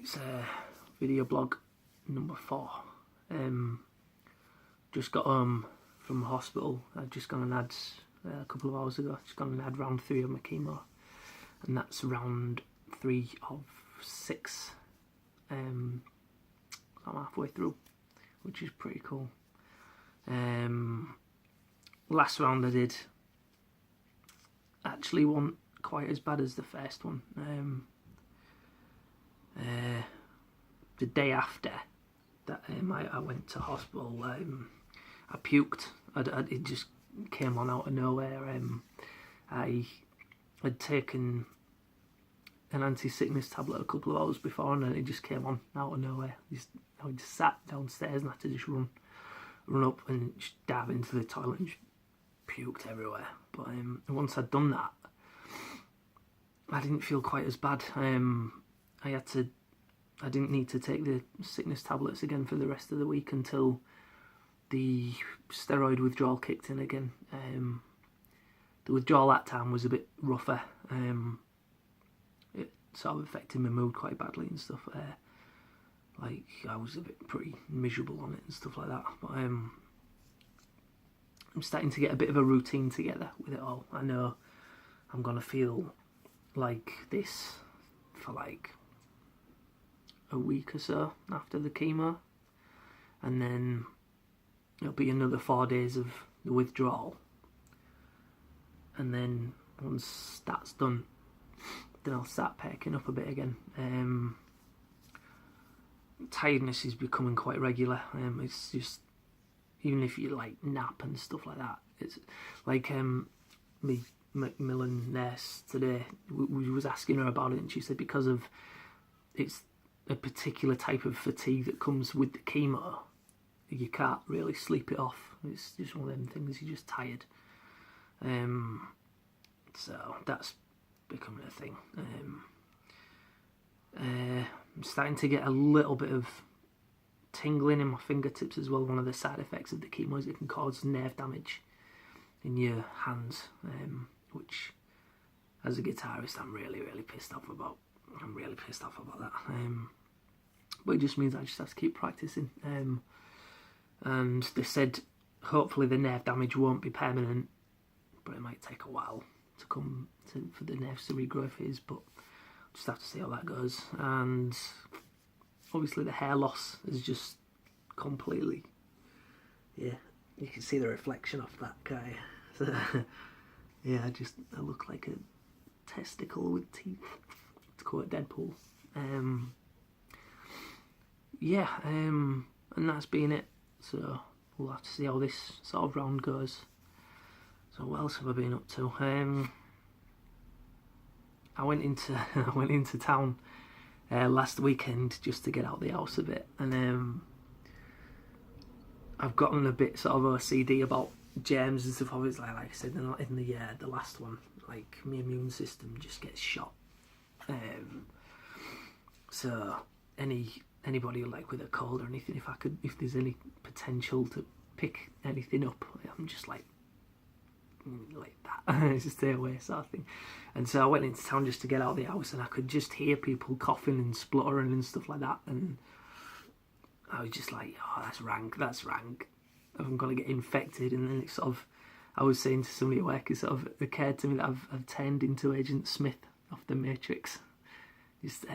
It's video blog number 4. Just got home from the hospital. I'd just gone and had, a couple of hours ago, just gone and had round 3 of my chemo. And that's round 3 of 6. I'm halfway through, which is pretty cool. Last round I did actually wasn't quite as bad as the first one. The day after that I went to hospital, I puked. It just came on out of nowhere. I had taken an anti-sickness tablet a couple of hours before, and it just came on out of nowhere. I just sat downstairs and had to just run up and just dive into the toilet and just puked everywhere. But once I'd done that, I didn't feel quite as bad. I didn't need to take the sickness tablets again for the rest of the week until the steroid withdrawal kicked in again. The withdrawal that time was a bit rougher. It sort of affected my mood quite badly and stuff. Like, I was a bit pretty miserable on it and stuff like that. But I'm starting to get a bit of a routine together with it all. I know I'm gonna feel like this for like a week or so after the chemo, and then it'll be another 4 days of the withdrawal, and then once that's done, then I'll start perking up a bit again. Tiredness is becoming quite regular. It's just, even if you like nap and stuff like that, it's like me Macmillan nurse today, we was asking her about it, and she said because of it's a particular type of fatigue that comes with the chemo, you can't really sleep it off. It's just one of them things, you're just tired. So that's becoming a thing. I'm starting to get a little bit of tingling in my fingertips as well. One of the side effects of the chemo is it can cause nerve damage in your hands, which as a guitarist I'm really pissed off about. I'm really pissed off about that. But it just means I just have to keep practicing. And they said hopefully the nerve damage won't be permanent, but it might take a while to come for the nerves to regrow if it is, but just have to see how that goes. And obviously the hair loss is just completely, yeah, you can see the reflection of that guy. So, yeah, I look like a testicle with teeth, to quote Deadpool. And that's been it. So we'll have to see how this sort of round goes. So what else have I been up to? I went into town last weekend just to get out the house a bit, and I've gotten a bit sort of OCD about germs and stuff. Obviously, like I said in the last one, like my immune system just gets shot. So anybody like with a cold or anything, if there's any potential to pick anything up, I'm just like that. Just stay away sort of thing. And so I went into town just to get out of the house, and I could just hear people coughing and spluttering and stuff like that, and I was just like, oh, that's rank. I'm gonna get infected. And then it sort of, I was saying to somebody at work, it sort of occurred to me that I've turned into Agent Smith of the Matrix. Just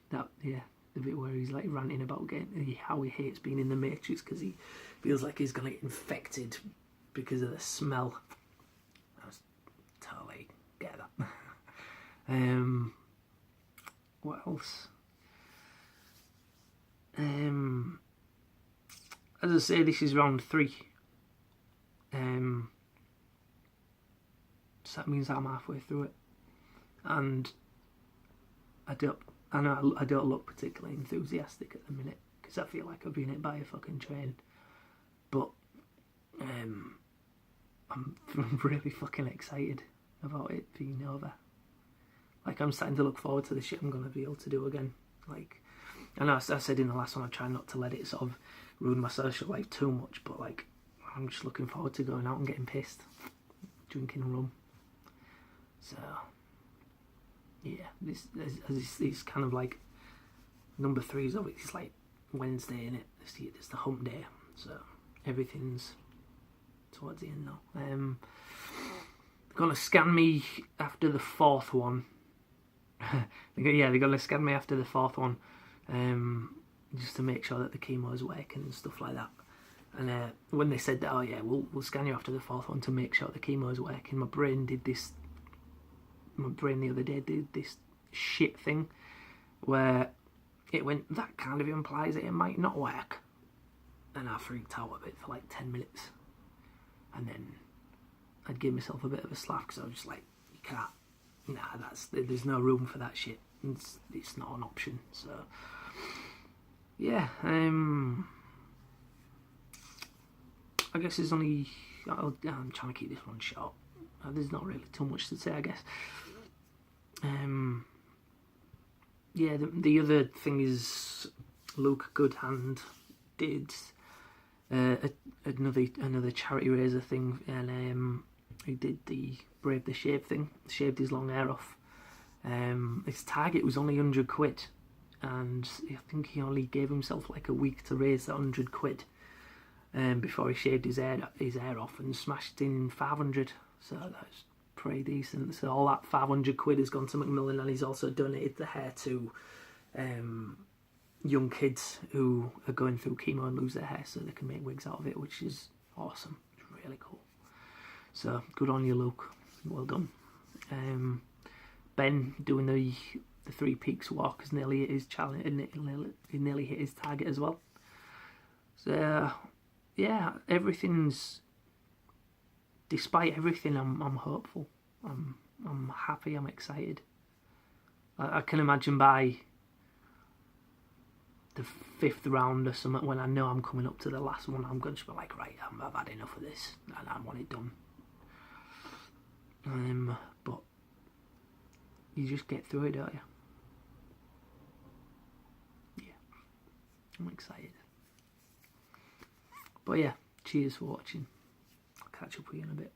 the bit where he's like ranting about how he hates being in the Matrix because he feels like he's gonna get infected because of the smell. I was totally get that. What else? As I say, this is round 3. So that means I'm halfway through it, and I don't look particularly enthusiastic at the minute because I feel like I've been hit by a fucking train. But I'm really fucking excited about it being over. Like, I'm starting to look forward to the shit I'm gonna be able to do again. Like, I know I said in the last one I try not to let it sort of ruin my social life too much, but like, I'm just looking forward to going out and getting pissed, drinking rum. So yeah, this kind of like number 3 is obviously, it's like Wednesday, innit? It's the hump day, so everything's towards the end now. They're gonna scan me after the 4th one. They're gonna scan me after the 4th one, just to make sure that the chemo is working and stuff like that. And when they said that, oh yeah, we'll scan you after the 4th one to make sure the chemo is working, my brain the other day did this shit thing where it went, that kind of implies that it might not work, and I freaked out a bit for like 10 minutes, and then I'd give myself a bit of a slap because I was just like, you can't, nah, there's no room for that shit. It's not an option. So yeah, I guess there's only, I'm trying to keep this one short. There's not really too much to say, I guess. Yeah, the other thing is Luke Goodhand did another charity raiser thing, and he did the Brave the Shave thing, shaved his long hair off. His target was only 100 quid, and I think he only gave himself like a week to raise that 100 quid before he shaved his hair off and smashed in 500, so that's pretty decent. So all that 500 quid has gone to Macmillan, and he's also donated the hair to young kids who are going through chemo and lose their hair so they can make wigs out of it, which is awesome. It's really cool. So good on you, Luke. Well done. Ben doing the 3 Peaks walk has nearly hit his challenge, and he nearly hit his target as well. So yeah, despite everything, I'm hopeful. I'm happy. I'm excited. I can imagine by the 5th round or something, when I know I'm coming up to the last one, I'm going to be like, right, I've had enough of this, and I want it done. But you just get through it, don't you? Yeah, I'm excited. But yeah, cheers for watching. I'll catch up with you in a bit.